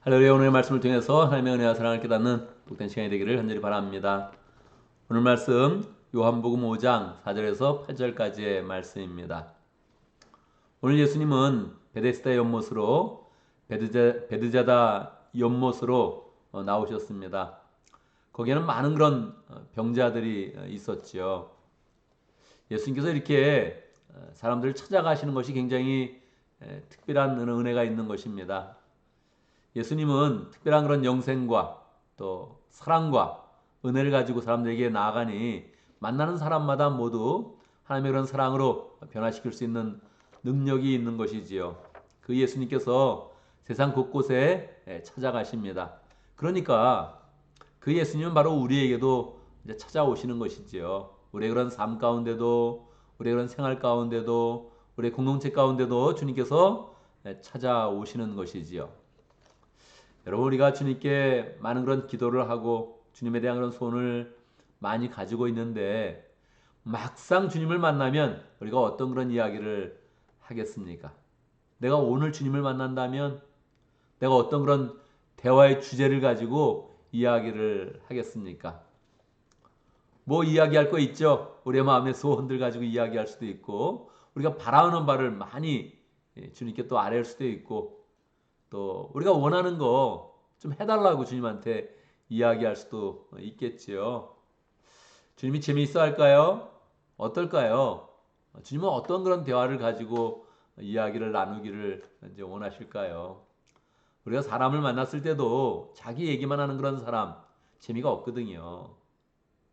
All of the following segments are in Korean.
할렐루야. 오늘의 말씀을 통해서 하나님의 은혜와 사랑을 깨닫는 복된 시간이 되기를 간절히 바랍니다. 오늘 말씀 요한복음 5장 4절에서 8절까지의 말씀입니다. 오늘 예수님은 베데스다 연못으로 베드자다 연못으로 나오셨습니다. 거기에는 많은 그런 병자들이 있었지요. 예수님께서 이렇게 사람들을 찾아가시는 것이 굉장히 특별한 은혜가 있는 것입니다. 예수님은 특별한 그런 영생과 또 사랑과 은혜를 가지고 사람들에게 나아가니 만나는 사람마다 모두 하나님의 그런 사랑으로 변화시킬 수 있는 능력이 있는 것이지요. 그 예수님께서 세상 곳곳에 찾아가십니다. 그러니까 그 예수님은 바로 우리에게도 이제 찾아오시는 것이지요. 우리의 그런 삶 가운데도, 우리의 그런 생활 가운데도, 우리의 공동체 가운데도 주님께서 찾아오시는 것이지요. 여러분, 우리가 주님께 많은 그런 기도를 하고 주님에 대한 그런 소원을 많이 가지고 있는데 막상 주님을 만나면 우리가 어떤 그런 이야기를 하겠습니까? 내가 오늘 주님을 만난다면 내가 어떤 그런 대화의 주제를 가지고 이야기를 하겠습니까? 뭐 이야기할 거 있죠? 우리의 마음의 소원들 가지고 이야기할 수도 있고 우리가 바라는 바를 많이 주님께 또 아뢰을 수도 있고 또 우리가 원하는 거 좀 해달라고 주님한테 이야기할 수도 있겠지요. 주님이 재미있어 할까요? 어떨까요? 주님은 어떤 그런 대화를 가지고 이야기를 나누기를 이제 원하실까요? 우리가 사람을 만났을 때도 자기 얘기만 하는 그런 사람 재미가 없거든요.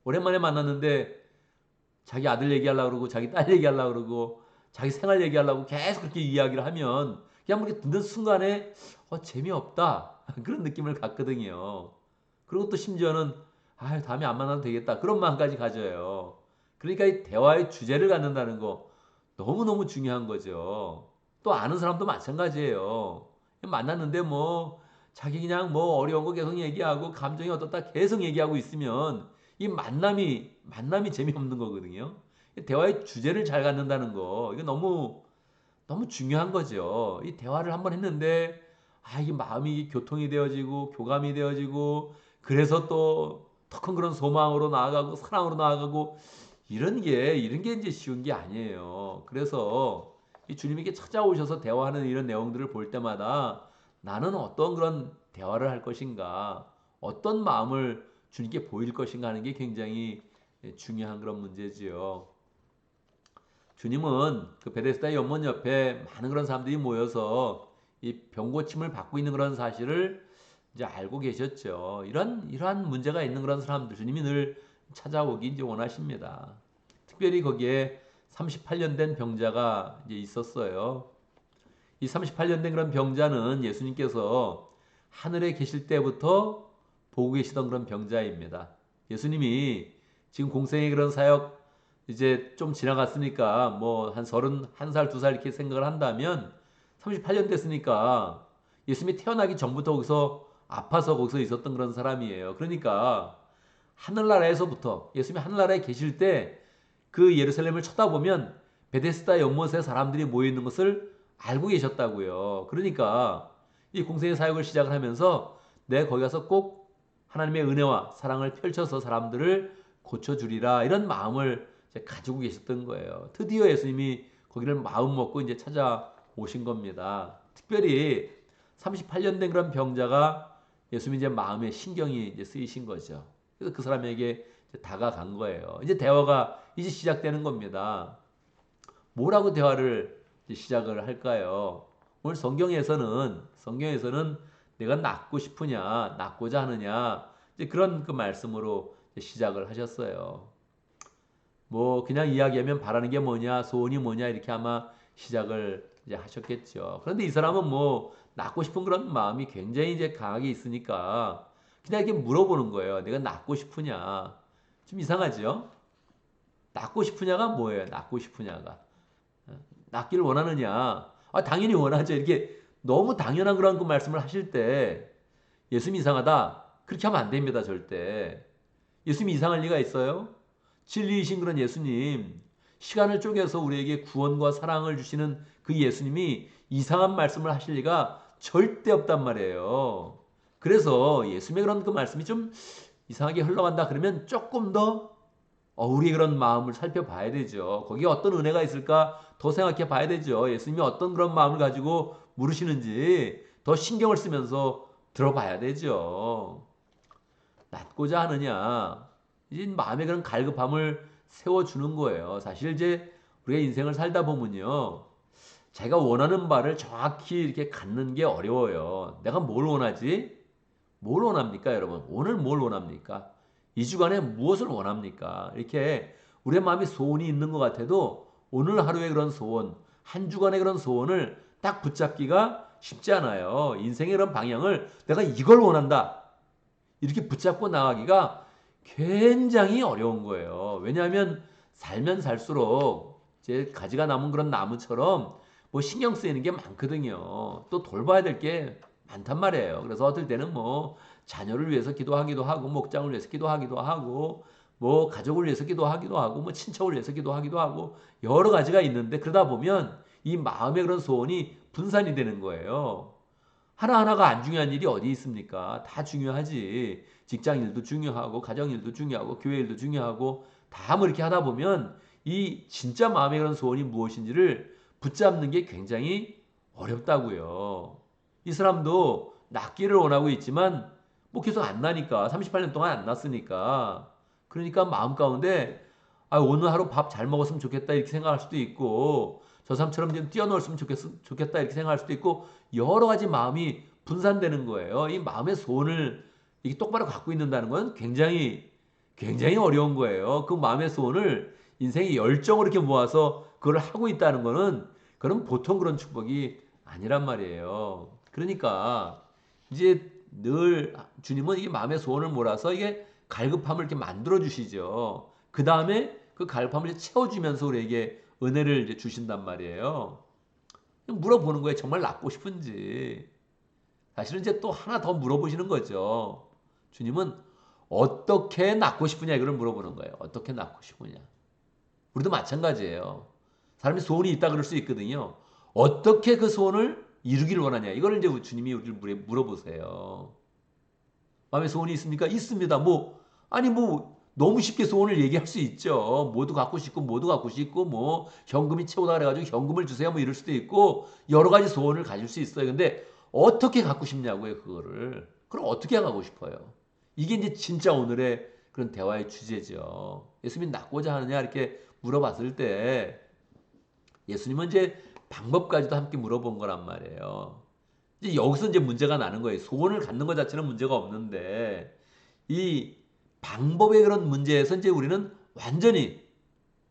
오랜만에 만났는데 자기 아들 얘기하려고 그러고 자기 딸 얘기하려고 그러고 자기 생활 얘기하려고 계속 그렇게 이야기를 하면 그냥 이렇게 듣는 순간에 재미없다 그런 느낌을 갖거든요. 그리고 또 심지어는 다음에 안 만나도 되겠다 그런 마음까지 가져요. 그러니까 이 대화의 주제를 갖는다는 거 너무너무 중요한 거죠. 또 아는 사람도 마찬가지예요. 만났는데 뭐 자기 그냥 뭐 어려운 거 계속 얘기하고 감정이 어떻다 계속 얘기하고 있으면 이 만남이 재미없는 거거든요. 대화의 주제를 잘 갖는다는 거 이거 너무 너무 중요한 거죠. 이 대화를 한번 했는데 이게 마음이 교통이 되어지고 교감이 되어지고 그래서 또 더 큰 그런 소망으로 나아가고 사랑으로 나아가고 이런 게 이제 쉬운 게 아니에요. 그래서 이 주님에게 찾아오셔서 대화하는 이런 내용들을 볼 때마다 나는 어떤 그런 대화를 할 것인가, 어떤 마음을 주님께 보일 것인가 하는 게 굉장히 중요한 그런 문제지요. 주님은 그 베데스다 연못 옆에 많은 그런 사람들이 모여서 이 병고침을 받고 있는 그런 사실을 이제 알고 계셨죠. 이러한 문제가 있는 그런 사람들 주님이 늘 찾아오기 이제 원하십니다. 특별히 거기에 38년 된 병자가 이제 있었어요. 이 38년 된 그런 병자는 예수님께서 하늘에 계실 때부터 보고 계시던 그런 병자입니다. 예수님이 지금 공생의 그런 사역 이제 좀 지나갔으니까 뭐 한 31살, 2살 이렇게 생각을 한다면 38년 됐으니까 예수님이 태어나기 전부터 거기서 아파서 거기서 있었던 그런 사람이에요. 그러니까 하늘나라에서부터 예수님이 하늘나라에 계실 때 그 예루살렘을 쳐다보면 베데스다 연못에 사람들이 모여 있는 것을 알고 계셨다고요. 그러니까 이 공생의 사역을 시작을 하면서 내 거기 가서 꼭 하나님의 은혜와 사랑을 펼쳐서 사람들을 고쳐주리라 이런 마음을 가지고 계셨던 거예요. 드디어 예수님이 거기를 마음 먹고 이제 찾아오신 겁니다. 특별히 38년 된 그런 병자가 예수님 이제 마음에 신경이 이제 쓰이신 거죠. 그래서 그 사람에게 이제 다가간 거예요. 이제 대화가 이제 시작되는 겁니다. 뭐라고 대화를 이제 시작을 할까요? 오늘 성경에서는 내가 낫고 싶으냐, 낫고자 하느냐, 이제 그런 그 말씀으로 시작을 하셨어요. 뭐 그냥 이야기하면 바라는 게 뭐냐, 소원이 뭐냐 이렇게 아마 시작을 이제 하셨겠죠. 그런데 이 사람은 뭐 낫고 싶은 그런 마음이 굉장히 이제 강하게 있으니까 그냥 이렇게 물어보는 거예요. 내가 낫고 싶으냐? 좀 이상하죠? 낫고 싶으냐가 뭐예요? 낫고 싶으냐가 낫기를 원하느냐? 당연히 원하죠. 이렇게 너무 당연한 그런 그 말씀을 하실 때 예수님 이상하다. 그렇게 하면 안 됩니다, 절대. 예수님이 이상할 리가 있어요? 진리이신 그런 예수님, 시간을 쪼개서 우리에게 구원과 사랑을 주시는 그 예수님이 이상한 말씀을 하실 리가 절대 없단 말이에요. 그래서 예수님의 그런 그 말씀이 좀 이상하게 흘러간다 그러면 조금 더 우리의 그런 마음을 살펴봐야 되죠. 거기에 어떤 은혜가 있을까 더 생각해 봐야 되죠. 예수님이 어떤 그런 마음을 가지고 물으시는지 더 신경을 쓰면서 들어봐야 되죠. 낫고자 하느냐, 이 마음의 그런 갈급함을 세워주는 거예요. 사실 이제 우리가 인생을 살다 보면요, 자기가 원하는 바를 정확히 이렇게 갖는 게 어려워요. 내가 뭘 원하지? 뭘 원합니까, 여러분? 오늘 뭘 원합니까? 이 주간에 무엇을 원합니까? 이렇게 우리의 마음에 소원이 있는 것 같아도 오늘 하루의 그런 소원, 한 주간의 그런 소원을 딱 붙잡기가 쉽지 않아요. 인생의 그런 방향을 내가 이걸 원한다. 이렇게 붙잡고 나가기가 굉장히 어려운 거예요. 왜냐하면 살면 살수록 이제 가지가 남은 그런 나무처럼 뭐 신경 쓰이는 게 많거든요. 또 돌봐야 될 게 많단 말이에요. 그래서 어떨 때는 뭐 자녀를 위해서 기도하기도 하고, 목장을 위해서 기도하기도 하고, 뭐 가족을 위해서 기도하기도 하고, 뭐 친척을 위해서 기도하기도 하고, 여러 가지가 있는데 그러다 보면 이 마음의 그런 소원이 분산이 되는 거예요. 하나하나가 안 중요한 일이 어디 있습니까? 다 중요하지. 직장 일도 중요하고, 가정 일도 중요하고, 교회 일도 중요하고, 다 뭐 이렇게 하다 보면 이 진짜 마음의 그런 소원이 무엇인지를 붙잡는 게 굉장히 어렵다고요. 이 사람도 낫기를 원하고 있지만 뭐 계속 안 나니까 38년 동안 안 났으니까 그러니까 마음 가운데 오늘 하루 밥 잘 먹었으면 좋겠다 이렇게 생각할 수도 있고 저 사람처럼 좀 뛰어놀았으면 좋겠다 이렇게 생각할 수도 있고 여러 가지 마음이 분산되는 거예요. 이 마음의 소원을 이게 똑바로 갖고 있는다는 건 굉장히 어려운 거예요. 그 마음의 소원을 인생의 열정으로 이렇게 모아서 그걸 하고 있다는 거는 그런 보통 그런 축복이 아니란 말이에요. 그러니까 이제 늘 주님은 이 마음의 소원을 몰아서 이게 갈급함을 이렇게 만들어 주시죠. 그 다음에 그 갈급함을 이제 채워주면서 우리에게 은혜를 이제 주신단 말이에요. 물어보는 거예요. 정말 낫고 싶은지. 사실은 이제 또 하나 더 물어보시는 거죠. 주님은 어떻게 낫고 싶으냐 이걸 물어보는 거예요. 어떻게 낫고 싶으냐. 우리도 마찬가지예요. 사람이 소원이 있다 그럴 수 있거든요. 어떻게 그 소원을 이루기를 원하냐. 이걸 이제 주님이 우리를 물어보세요. 마음에 소원이 있습니까? 있습니다. 뭐 너무 쉽게 소원을 얘기할 수 있죠. 모두 갖고 싶고 모두 갖고 싶고 뭐 현금이 최고다 그래가지고 현금을 주세요 뭐 이럴 수도 있고 여러 가지 소원을 가질 수 있어요. 근데 어떻게 갖고 싶냐고요 그거를. 그럼 어떻게 갖고 싶어요? 이게 이제 진짜 오늘의 그런 대화의 주제죠. 예수님이 낫고자 하느냐 이렇게 물어봤을 때 예수님은 이제 방법까지도 함께 물어본 거란 말이에요. 이제 여기서 이제 문제가 나는 거예요. 소원을 갖는 것 자체는 문제가 없는데 이 방법의 그런 문제에서 이제 우리는 완전히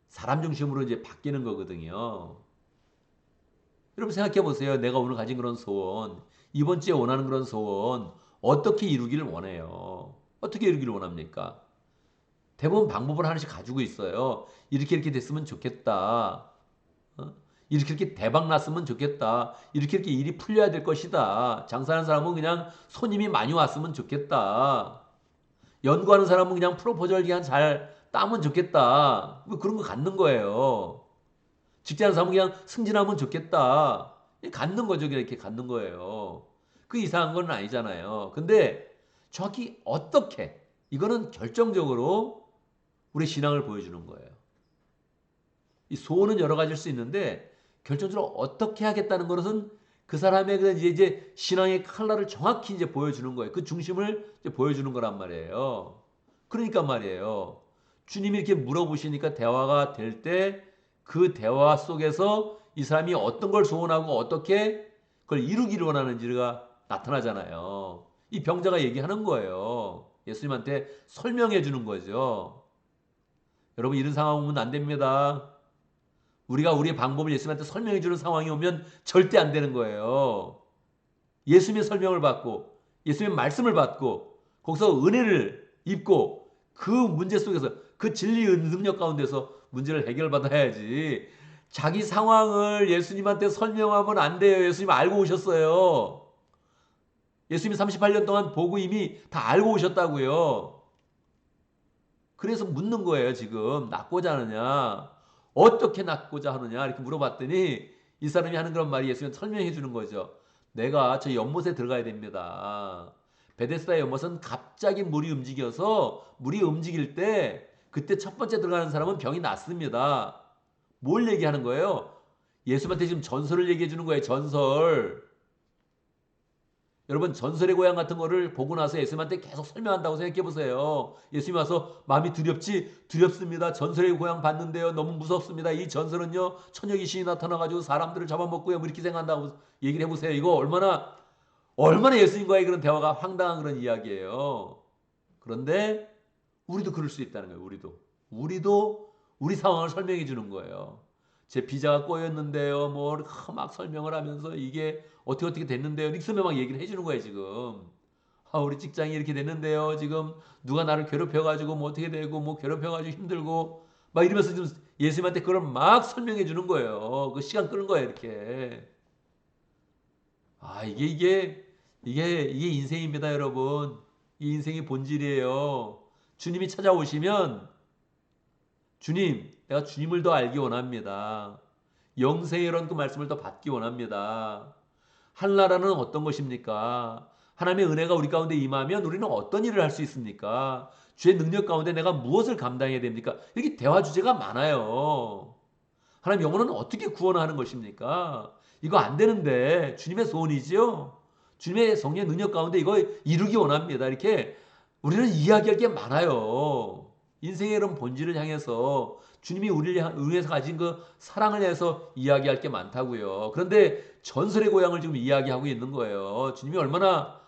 사람 중심으로 이제 바뀌는 거거든요. 여러분 생각해 보세요. 내가 오늘 가진 그런 소원, 이번 주에 원하는 그런 소원, 어떻게 이루기를 원해요? 어떻게 이루기를 원합니까? 대부분 방법을 하나씩 가지고 있어요. 이렇게 됐으면 좋겠다. 어? 이렇게 대박 났으면 좋겠다. 이렇게 일이 풀려야 될 것이다. 장사하는 사람은 그냥 손님이 많이 왔으면 좋겠다. 연구하는 사람은 그냥 프로포절 기간 잘 따면 좋겠다. 뭐 그런 거 갖는 거예요. 직장하는 사람은 그냥 승진하면 좋겠다. 갖는 거죠. 이렇게 갖는 거예요. 그 이상한 건 아니잖아요. 근데 정확히 어떻게 이거는 결정적으로 우리 신앙을 보여주는 거예요. 이 소원은 여러 가지일 수 있는데 결정적으로 어떻게 하겠다는 것은 그 사람의 그 이제 신앙의 칼날을 정확히 이제 보여주는 거예요. 그 중심을 이제 보여주는 거란 말이에요. 그러니까 말이에요. 주님이 이렇게 물어보시니까 대화가 될 때 그 대화 속에서 이 사람이 어떤 걸 소원하고 어떻게 그걸 이루기를 원하는지가 나타나잖아요. 이 병자가 얘기하는 거예요. 예수님한테 설명해 주는 거죠. 여러분 이런 상황 오면 안 됩니다. 우리가 우리의 방법을 예수님한테 설명해 주는 상황이 오면 절대 안 되는 거예요. 예수님의 설명을 받고 예수님의 말씀을 받고 거기서 은혜를 입고 그 문제 속에서 그 진리의 능력 가운데서 문제를 해결받아야지. 자기 상황을 예수님한테 설명하면 안 돼요. 예수님 알고 오셨어요. 예수님이 38년 동안 보고 이미 다 알고 오셨다고요. 그래서 묻는 거예요. 지금 낫고자 하느냐 어떻게 낫고자 하느냐 이렇게 물어봤더니 이 사람이 하는 그런 말이 예수님 설명해 주는 거죠. 내가 저 연못에 들어가야 됩니다. 베데스다 연못은 갑자기 물이 움직여서 물이 움직일 때 그때 첫 번째 들어가는 사람은 병이 낫습니다. 뭘 얘기하는 거예요? 예수한테 지금 전설을 얘기해 주는 거예요. 전설. 여러분 전설의 고향 같은 거를 보고 나서 예수님한테 계속 설명한다고 생각해 보세요. 예수님 와서 마음이 두렵지? 두렵습니다. 전설의 고향 봤는데요. 너무 무섭습니다. 이 전설은요. 처녀 귀신이 나타나가지고 사람들을 잡아먹고요. 뭐 이렇게 생각한다고 얘기를 해보세요. 이거 얼마나 예수님과의 그런 대화가 황당한 그런 이야기예요. 그런데 우리도 그럴 수 있다는 거예요. 우리도 우리 상황을 설명해 주는 거예요. 제 비자가 꼬였는데요. 뭐 막 설명을 하면서 이게 어떻게 됐는데요. 닉슨에 막 얘기를 해주는 거예요 지금. 우리 직장이 이렇게 됐는데요. 지금 누가 나를 괴롭혀가지고 뭐 어떻게 되고 뭐 괴롭혀가지고 힘들고 막 이러면서 지금 예수님한테 그걸 막 설명해 주는 거예요. 그 시간 끄는 거예요 이렇게. 이게 인생입니다 여러분. 이 인생이 본질이에요. 주님이 찾아오시면 주님, 내가 주님을 더 알기 원합니다. 영생의 이런 그 말씀을 더 받기 원합니다. 하늘나라는 어떤 것입니까? 하나님의 은혜가 우리 가운데 임하면 우리는 어떤 일을 할 수 있습니까? 주의 능력 가운데 내가 무엇을 감당해야 됩니까? 이렇게 대화 주제가 많아요. 하나님 영혼은 어떻게 구원하는 것입니까? 이거 안 되는데 주님의 소원이지요. 주님의 성령의 능력 가운데 이거 이루기 원합니다. 이렇게 우리는 이야기할 게 많아요. 인생의 이런 본질을 향해서 주님이 우리를 위해서 가진 그 사랑을 해서 이야기할 게 많다고요. 그런데 전설의 고향을 지금 이야기하고 있는 거예요. 주님이 얼마나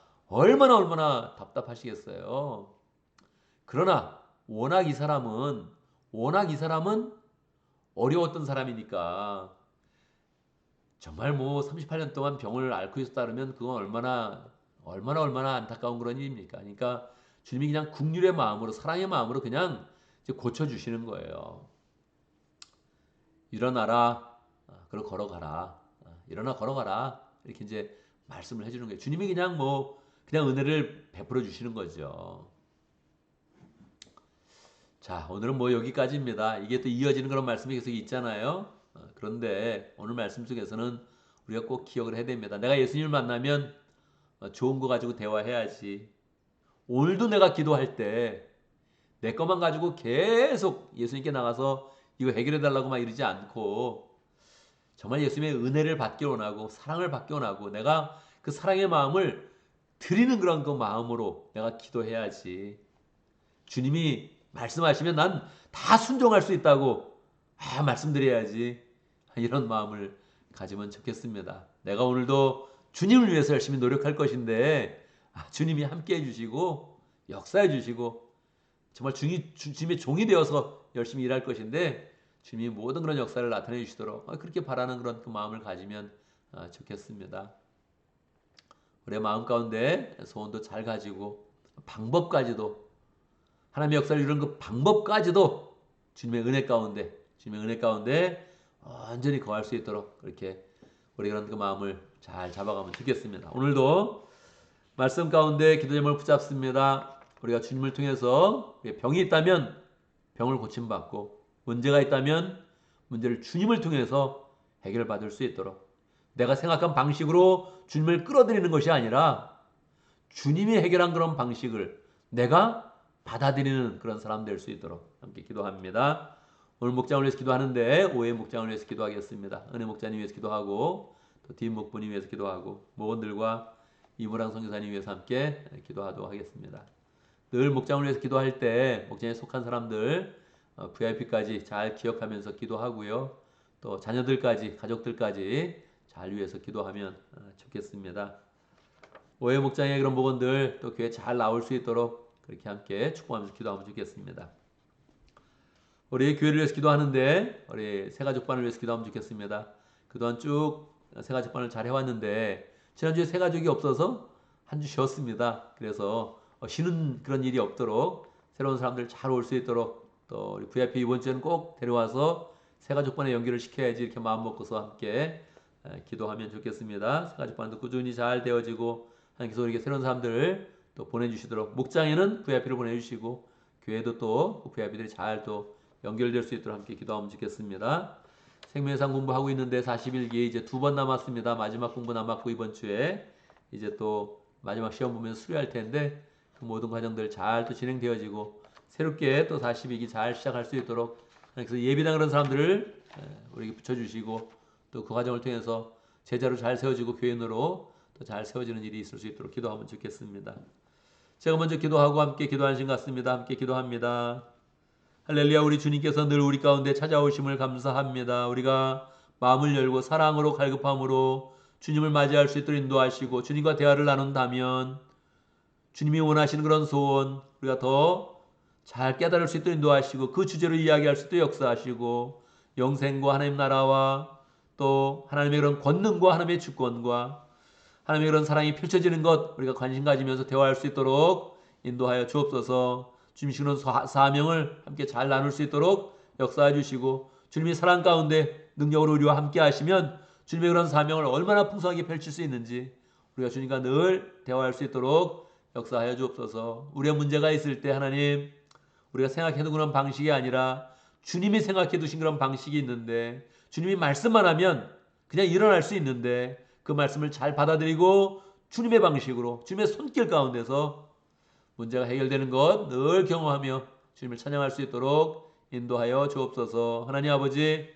답답하시겠어요. 그러나 워낙 이 사람은 어려웠던 사람이니까 정말 뭐 38년 동안 병을 앓고 있었다 그러면 그건 얼마나 안타까운 그런 일입니까? 그러니까 주님이 그냥 국률의 마음으로 사랑의 마음으로 그냥 이제 고쳐주시는 거예요. 일어나라, 그리고 걸어가라. 일어나 걸어가라. 이렇게 이제 말씀을 해주는 거예요. 주님이 그냥 은혜를 베풀어 주시는 거죠. 자, 오늘은 뭐 여기까지입니다. 이게 또 이어지는 그런 말씀이 계속 있잖아요. 그런데 오늘 말씀 속에서는 우리가 꼭 기억을 해야 됩니다. 내가 예수님을 만나면 좋은 거 가지고 대화해야지. 오늘도 내가 기도할 때 내 것만 가지고 계속 예수님께 나가서 이거 해결해 달라고 막 이러지 않고 정말 예수님의 은혜를 받기 원하고 사랑을 받기 원하고 내가 그 사랑의 마음을 드리는 그런 그 마음으로 내가 기도해야지. 주님이 말씀하시면 난 다 순종할 수 있다고 말씀드려야지. 이런 마음을 가지면 좋겠습니다. 내가 오늘도 주님을 위해서 열심히 노력할 것인데 주님이 함께 해주시고 역사해 주시고 정말 주님의 종이 되어서 열심히 일할 것인데 주님이 모든 그런 역사를 나타내 주시도록 그렇게 바라는 그런 그 마음을 가지면 좋겠습니다. 우리의 마음 가운데 소원도 잘 가지고 방법까지도 하나님의 역사를 이루는 그 방법까지도 주님의 은혜 가운데 완전히 거할 수 있도록 그렇게 우리 그런 그 마음을 잘 잡아가면 좋겠습니다. 오늘도 말씀 가운데 기도 제목을 붙잡습니다. 우리가 주님을 통해서 병이 있다면 병을 고침받고 문제가 있다면 문제를 주님을 통해서 해결받을 수 있도록 내가 생각한 방식으로 주님을 끌어들이는 것이 아니라 주님이 해결한 그런 방식을 내가 받아들이는 그런 사람 될 수 있도록 함께 기도합니다. 오늘 목장을 위해서 기도하는데 오해 목장을 위해서 기도하겠습니다. 은혜 목자님 위해서 기도하고 또 뒷 목분이 위해서 기도하고 모건들과 이무랑 선교사님 위해서 함께 기도하도록 하겠습니다. 늘 목장을 위해서 기도할 때 목장에 속한 사람들 VIP까지 잘 기억하면서 기도하고요. 또 자녀들까지 가족들까지 잘 위해서 기도하면 좋겠습니다. 오해 목장의 그런 목원들 또 교회 잘 나올 수 있도록 그렇게 함께 축복하면서 기도하면 좋겠습니다. 우리 교회를 위해서 기도하는데 우리 새가족반을 위해서 기도하면 좋겠습니다. 그동안 쭉 새가족반을 잘 해왔는데 지난주에 새가족이 없어서 한 주 쉬었습니다. 그래서 쉬는 그런 일이 없도록 새로운 사람들 잘 올 수 있도록 또 우리 VIP 이번 주에는 꼭 데려와서 새가족반에 연결을 시켜야지 이렇게 마음 먹고서 함께 기도하면 좋겠습니다. 새가족반도 꾸준히 잘 되어지고 하나님께서 우리에게 새로운 사람들을 또 보내주시도록 목장에는 VIP를 보내주시고 교회도 또 VIP들이 잘 또 연결될 수 있도록 함께 기도하면 좋겠습니다. 생명상 공부하고 있는데 41기 이제 2번 남았습니다. 마지막 공부 남았고 이번 주에 이제 또 마지막 시험 보면서 수료할 텐데 그 모든 과정들 잘 또 진행되어지고 새롭게 또 42기 잘 시작할 수 있도록 그래서 예비당 그런 사람들을 우리에게 붙여주시고 또 그 과정을 통해서 제자로 잘 세워지고 교인으로 또 잘 세워지는 일이 있을 수 있도록 기도하면 좋겠습니다. 제가 먼저 기도하고 함께 기도하신 것 같습니다. 함께 기도합니다. 할렐루야. 우리 주님께서 늘 우리 가운데 찾아오심을 감사합니다. 우리가 마음을 열고 사랑으로 갈급함으로 주님을 맞이할 수 있도록 인도하시고 주님과 대화를 나눈다면 주님이 원하시는 그런 소원 우리가 더 잘 깨달을 수 있도록 인도하시고 그 주제로 이야기할 수 있도록 역사하시고 영생과 하나님 나라와 또 하나님의 그런 권능과 하나님의 주권과 하나님의 그런 사랑이 펼쳐지는 것 우리가 관심 가지면서 대화할 수 있도록 인도하여 주옵소서. 주님 주시는 사명을 함께 잘 나눌 수 있도록 역사해 주시고 주님의 사랑 가운데 능력으로 우리와 함께 하시면 주님의 그런 사명을 얼마나 풍성하게 펼칠 수 있는지 우리가 주님과 늘 대화할 수 있도록 역사하여 주옵소서. 우리의 문제가 있을 때 하나님 우리가 생각해둔 그런 방식이 아니라 주님이 생각해 두신 그런 방식이 있는데 주님이 말씀만 하면 그냥 일어날 수 있는데 그 말씀을 잘 받아들이고 주님의 방식으로 주님의 손길 가운데서 문제가 해결되는 것 늘 경험하며 주님을 찬양할 수 있도록 인도하여 주옵소서. 하나님 아버지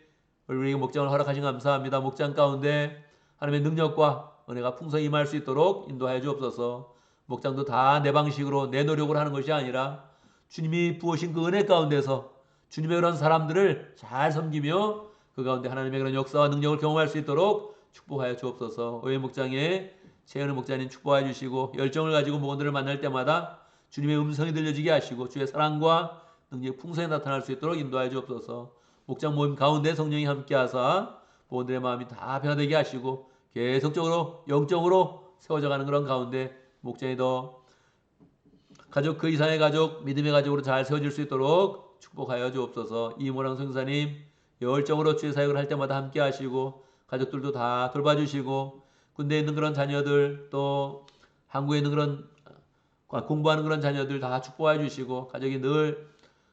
우리에게 목장을 허락하신 감사합니다. 목장 가운데 하나님의 능력과 은혜가 풍성히 임할 수 있도록 인도하여 주옵소서. 목장도 다 내 방식으로 내 노력으로 하는 것이 아니라 주님이 부으신 그 은혜 가운데서 주님의 그런 사람들을 잘 섬기며 그 가운데 하나님의 그런 역사와 능력을 경험할 수 있도록 축복하여 주옵소서. 오해 목장에 최은혜 목자님 축복하여 주시고 열정을 가지고 목원들을 만날 때마다 주님의 음성이 들려지게 하시고 주의 사랑과 능력이 풍성히 나타날 수 있도록 인도하여 주옵소서. 목장 모임 가운데 성령이 함께하사 목원들의 마음이 다 변화되게 하시고 계속적으로 영적으로 세워져가는 그런 가운데 목장이 더 가족 그 이상의 가족 믿음의 가족으로 잘 세워질 수 있도록 축복하여 주옵소서. 이모랑 성사님 열정으로 주의 사역을 할 때마다 함께 하시고 가족들도 다 돌봐주시고 군대에 있는 그런 자녀들 또 한국에 있는 그런 공부하는 그런 자녀들 다 축복해 주시고 가족이 늘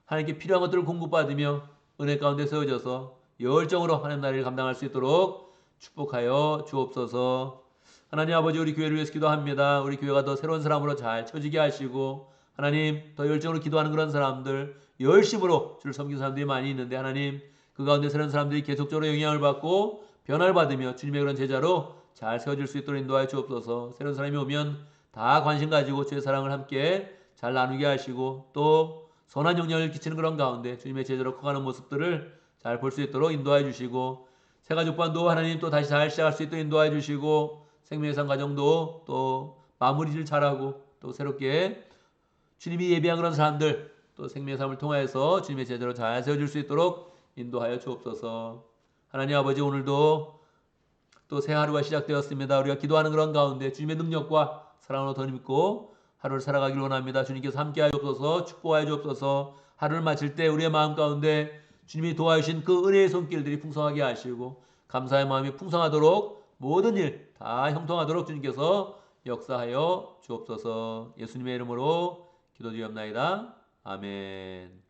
하나님께 필요한 것들을 공급받으며 은혜 가운데 세워져서 열정으로 하나님 나라를 감당할 수 있도록 축복하여 주옵소서. 하나님 아버지 우리 교회를 위해서 기도합니다. 우리 교회가 더 새로운 사람으로 잘 쳐지게 하시고 하나님 더 열정으로 기도하는 그런 사람들 열심으로 주를 섬기는 사람들이 많이 있는데 하나님 그 가운데 새로운 사람들이 계속적으로 영향을 받고 변화를 받으며 주님의 그런 제자로 잘 세워질 수 있도록 인도하여 주옵소서. 새로운 사람이 오면 다 관심 가지고 주의 사랑을 함께 잘 나누게 하시고 또 선한 영향을 끼치는 그런 가운데 주님의 제자로 커가는 모습들을 잘 볼 수 있도록 인도하여 주시고 새가족반도 하나님 또 다시 잘 시작할 수 있도록 인도하여 주시고 생명의 상 가정도 또 마무리를 잘하고 또 새롭게 주님이 예비한 그런 사람들 또 생명의 삶을 통하여서 주님의 제자로 잘 세워질 수 있도록 인도하여 주옵소서. 하나님 아버지 오늘도 또 새 하루가 시작되었습니다. 우리가 기도하는 그런 가운데 주님의 능력과 사랑으로 더 믿고 하루를 살아가길 원합니다. 주님께서 함께하여 주옵소서. 축복하여 주옵소서. 하루를 마칠 때 우리의 마음 가운데 주님이 도와주신 그 은혜의 손길들이 풍성하게 하시고 감사의 마음이 풍성하도록 모든 일 다 형통하도록 주님께서 역사하여 주옵소서. 예수님의 이름으로 기도드리옵나이다. 아멘.